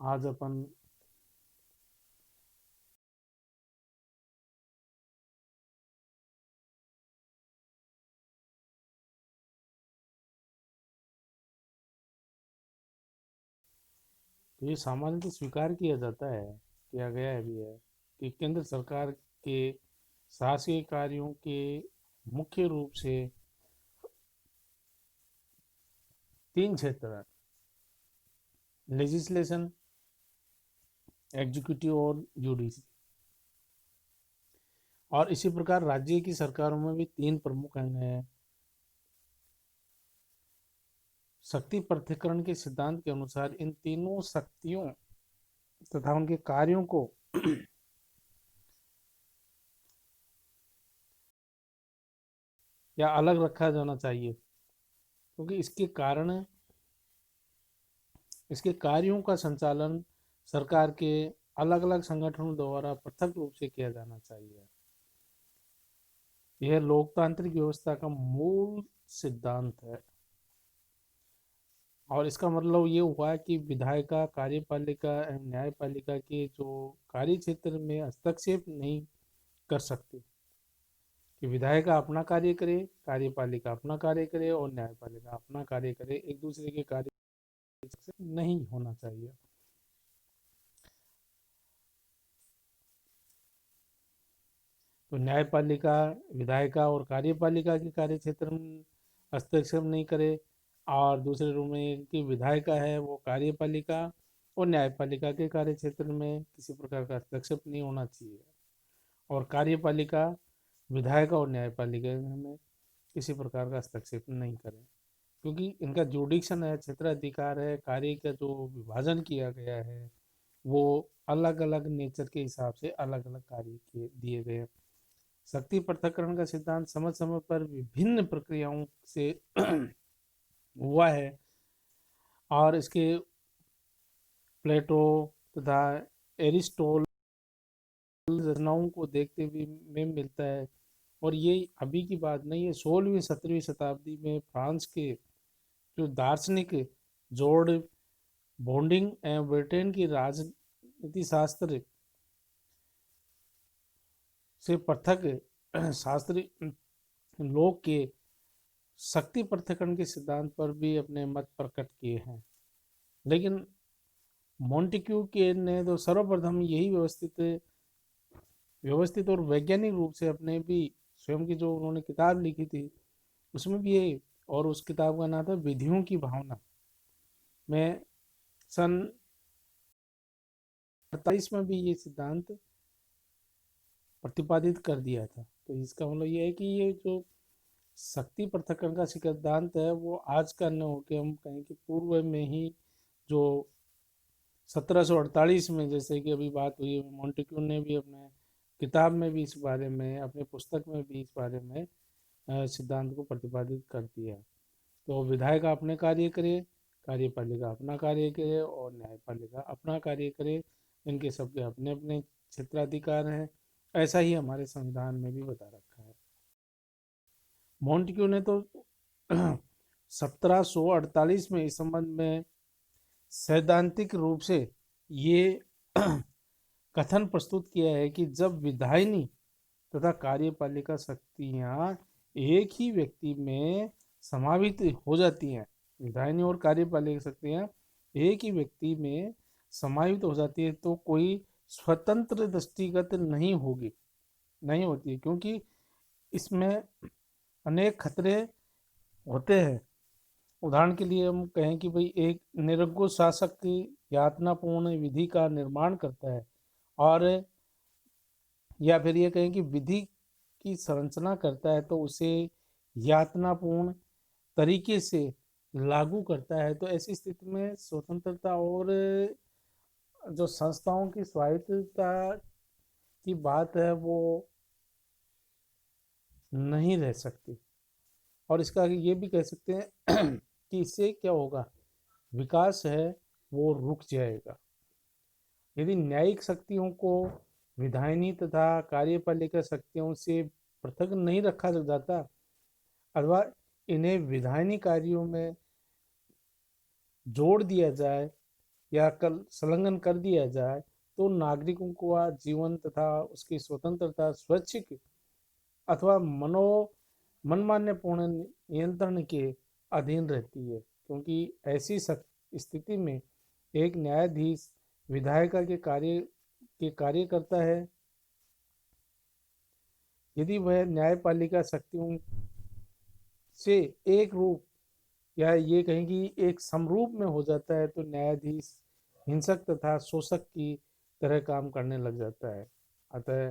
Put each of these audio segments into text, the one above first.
आज अपन तो ये सामान्यतः स्वीकार किया जाता है, किया गया भी है कि केंद्र सरकार के शासकीय कार्यों के मुख्य रूप से तीन क्षेत्र हैं: लेजिस्लेशन, एग्जीक्यूटिव और जुडिशरी। और इसी प्रकार राज्य की सरकारों में भी तीन प्रमुख अंग हैं। शक्ति पृथक्करण के सिद्धांत के अनुसार इन तीनों शक्तियों तथा उनके कार्यों को या अलग रखा जाना चाहिए, क्योंकि इसके कार्यों का संचालन सरकार के अलग अलग संगठनों द्वारा पृथक रूप से किया जाना चाहिए। यह लोकतांत्रिक व्यवस्था का मूल सिद्धांत है। और इसका मतलब ये हुआ कि विधायिका, कार्यपालिका एवं न्यायपालिका के जो कार्य क्षेत्र में हस्तक्षेप नहीं कर सकती, कि विधायिका अपना कार्य करे, कार्यपालिका अपना कार्य करे और न्यायपालिका अपना कार्य करे, एक दूसरे के कार्य से नहीं होना चाहिए। तो न्यायपालिका विधायिका और कार्यपालिका के कार्य क्षेत्र में हस्तक्षेप नहीं करे, और दूसरे रूप में कि विधायिका है वो कार्यपालिका और न्यायपालिका के कार्य क्षेत्र में किसी प्रकार का हस्तक्षेप नहीं होना चाहिए, और कार्यपालिका विधायिका और न्यायपालिका में किसी प्रकार का हस्तक्षेप नहीं करे, क्योंकि इनका जुडिक्शन है, क्षेत्राधिकार है, कार्य का जो विभाजन किया गया है वो अलग अलग नेचर के हिसाब से अलग अलग कार्य किए दिए गए हैं। शक्ति पृथक्करण का सिद्धांत समय समय पर विभिन्न प्रक्रियाओं से हुआ है, और इसके प्लेटो तथा एरिस्टोल रचनाओं को देखते हुए में मिलता है। और ये अभी की बात नहीं है, 16वीं 17वीं शताब्दी में फ्रांस के जो दार्शनिक जॉर्ज बॉन्डिंग एवं ब्रिटेन की राजनीति शास्त्र से पृथक शास्त्री लोग के शक्ति पृथक्करण के सिद्धांत पर भी अपने मत प्रकट किए हैं। लेकिन मोंटेक्यू के ने तो सर्वप्रथम यही व्यवस्थित और वैज्ञानिक रूप से अपने भी स्वयं की जो उन्होंने किताब लिखी थी उसमें भी ये, और उस किताब का नाम था विधियों की भावना, में सन 48 में भी ये सिद्धांत प्रतिपादित कर दिया था। तो इसका मतलब ये है कि ये जो शक्ति पृथक्करण का सिद्धांत है वो आज का न होकर हम कहें कि पूर्व में ही, जो 1748 में जैसे कि अभी बात हुई, मोंटेक्यू ने भी अपने किताब में भी इस बारे में, अपने पुस्तक में भी इस बारे में सिद्धांत को प्रतिपादित कर दिया। तो विधायिका अपने कार्य करे, कार्यपालिका अपना कार्य करे और न्यायपालिका अपना कार्य करे, इनके सबके अपने अपने क्षेत्राधिकार हैं। ऐसा ही हमारे संविधान में भी बता रखा है। मोंटेक्यू ने तो 1748 में इस संबंध में सैद्धांतिक रूप से ये कथन प्रस्तुत किया है कि जब विधायिनी तथा कार्यपालिका शक्तियां एक ही व्यक्ति में समावित हो जाती हैं, विधायिनी और कार्यपालिका शक्तियां एक ही व्यक्ति में समावित हो जाती है, तो कोई स्वतंत्र दृष्टिगत नहीं होती है, क्योंकि इसमें अनेक खतरे होते हैं। उदाहरण के लिए हम कहें कि भाई एक निरंकुश शासक की यातनापूर्ण विधि का निर्माण करता है, और या फिर ये कहें कि विधि की संरचना करता है तो उसे यातनापूर्ण तरीके से लागू करता है, तो ऐसी स्थिति में स्वतंत्रता और जो संस्थाओं की स्वायत्तता की बात है वो नहीं रह सकती। और इसका ये भी कह सकते हैं कि इससे क्या होगा, विकास है वो रुक जाएगा। यदि न्यायिक शक्तियों को विधायिनी तथा कार्यपालिका शक्तियों से पृथक नहीं रखा जाता, अथवा इन्हें विधायिनी कार्यों में जोड़ दिया जाए, या कल संलग्न कर दिया जाए तो नागरिकों को जीवन तथा उसकी स्वतंत्रता स्वैच्छिक अथवा मनमान्य पूर्ण नियंत्रण के अधीन रहती है, क्योंकि ऐसी स्थिति में एक न्यायाधीश विधायिका के कार्य करता है। यदि वह न्यायपालिका शक्तियों से एक रूप या ये कहें कि एक समरूप में हो जाता है तो न्यायाधीश हिंसक तथा शोषक की तरह काम करने लग जाता है। अतः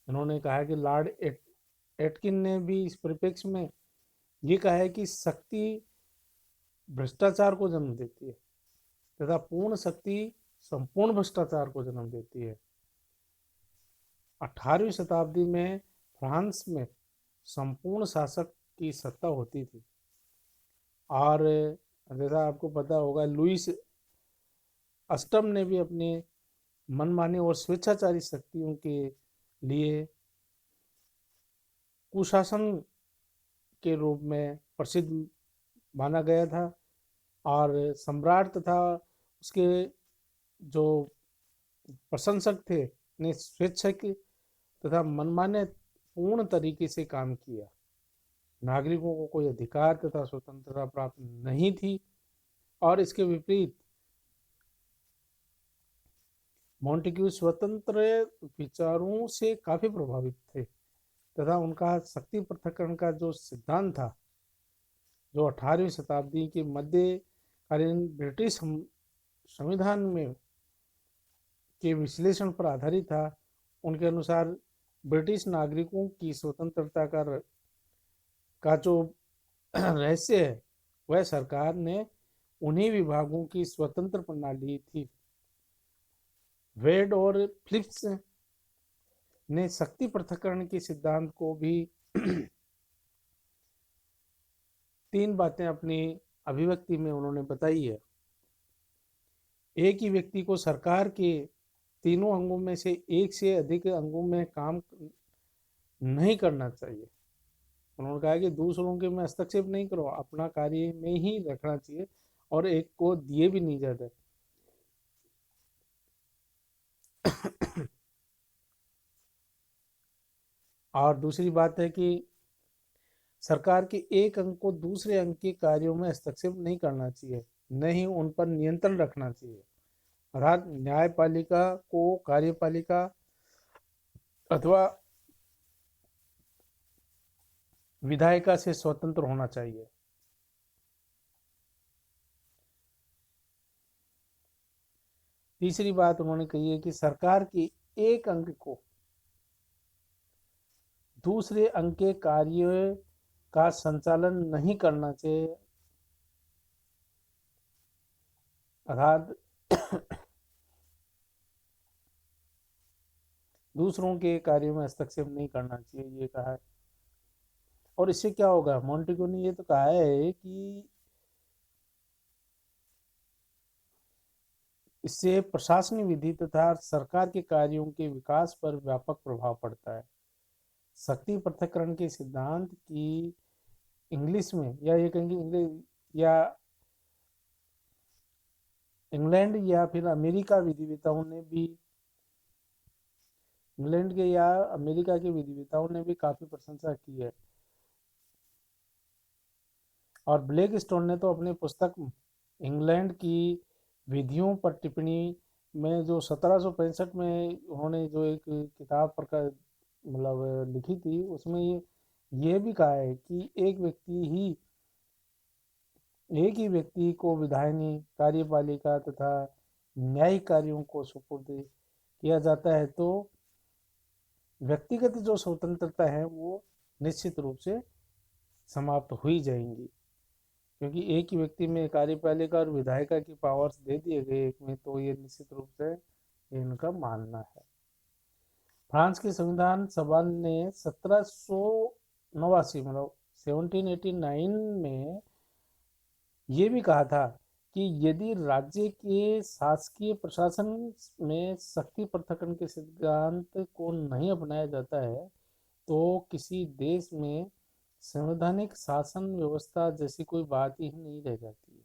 इन्होंने कहा कि लॉर्ड एटकिन ने भी इस परिप्रेक्ष्य में ये कहा है कि शक्ति भ्रष्टाचार को जन्म देती है तथा पूर्ण शक्ति संपूर्ण भ्रष्टाचार को जन्म देती है। 18वीं शताब्दी में फ्रांस में संपूर्ण शासक की सत्ता होती थी और जैसा आपको पता होगा लुईस अष्टम ने भी अपने मनमानी और स्वेच्छाचारी शक्तियों के लिए कुशासन के रूप में प्रसिद्ध माना गया था और सम्राट तथा उसके जो प्रशंसक थे ने स्वेच्छिक तथा मनमाने पूर्ण तरीके से काम किया। नागरिकों को कोई अधिकार तथा स्वतंत्रता प्राप्त नहीं थी और इसके विपरीत मॉन्टेग्यू स्वतंत्र विचारों से काफी प्रभावित थे तथा उनका शक्ति पृथक्करण का जो सिद्धांत था जो 18वीं शताब्दी के मध्यकालीन ब्रिटिश संविधान में के विश्लेषण पर आधारित था। उनके अनुसार ब्रिटिश नागरिकों की स्वतंत्रता का जो रहस्य है वह सरकार ने उन्हीं विभागों की स्वतंत्र प्रणाली थी। वेड और फिलिप्स ने शक्ति पृथक्करण के सिद्धांत को भी तीन बातें अपनी अभिव्यक्ति में उन्होंने बताई है। एक ही व्यक्ति को सरकार के तीनों अंगों में से एक से अधिक अंगों में काम नहीं करना चाहिए। उन्होंने कहा कि दूसरों के में हस्तक्षेप नहीं करो, अपना कार्य में ही रखना चाहिए और एक को दिए भी नहीं जाते। और दूसरी बात है कि सरकार के एक अंग को दूसरे अंग के कार्यों में हस्तक्षेप नहीं करना चाहिए, न ही उन पर नियंत्रण रखना चाहिए। अर्थात न्यायपालिका को कार्यपालिका अथवा विधायिका से स्वतंत्र होना चाहिए। तीसरी बात उन्होंने कही है कि सरकार के एक अंग को दूसरे अंग के कार्य का संचालन नहीं करना चाहिए, अर्थात दूसरों के कार्यों में हस्तक्षेप नहीं करना चाहिए, ये कहा है। और इससे क्या होगा, मॉन्टेग्यू ने ये तो कहा है कि इससे प्रशासनिक विधि तथा सरकार के कार्यों के विकास पर व्यापक प्रभाव पड़ता है। शक्ति पृथक्करण के सिद्धांत की इंग्लिश में या ये कहेंगे इंग्लिश या इंग्लैंड या फिर अमेरिका विधिवेताओं ने भी इंग्लैंड के या अमेरिका के विधिवेताओं ने भी काफी प्रशंसा की है। और ब्लैक स्टोन ने तो अपनी पुस्तक इंग्लैंड की विधियों पर टिप्पणी में जो 1765 में उन्होंने जो एक किताब पर मतलब लिखी थी उसमें ये भी कहा है कि एक ही व्यक्ति को विधायिनी कार्यपालिका तथा न्यायिक कार्यों को सुपुर्द किया जाता है तो व्यक्तिगत जो स्वतंत्रता है वो निश्चित रूप से समाप्त हो ही जाएंगी, क्योंकि एक ही व्यक्ति में कार्यपालिका और विधायिका की पावर्स दे दिए गए एक में, तो ये निश्चित रूप से इनका मानना है। फ्रांस की संविधान सभा ने 1789 मतलब 1789 में ये भी कहा था कि यदि राज्य के शासकीय प्रशासन में शक्ति पृथक्करण के सिद्धांत को नहीं अपनाया जाता है तो किसी देश में संवैधानिक शासन व्यवस्था जैसी कोई बात ही नहीं रह जाती है।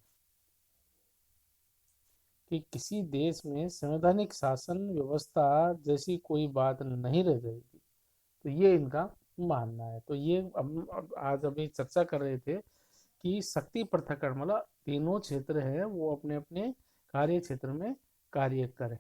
कि किसी देश में संवैधानिक शासन व्यवस्था जैसी कोई बात नहीं रह जाएगी। तो ये इनका मानना है। तो ये अब आज अभी चर्चा कर रहे थे कि शक्ति पृथक्करण मतलब तीनों क्षेत्र है वो अपने अपने कार्य क्षेत्र में कार्य करें।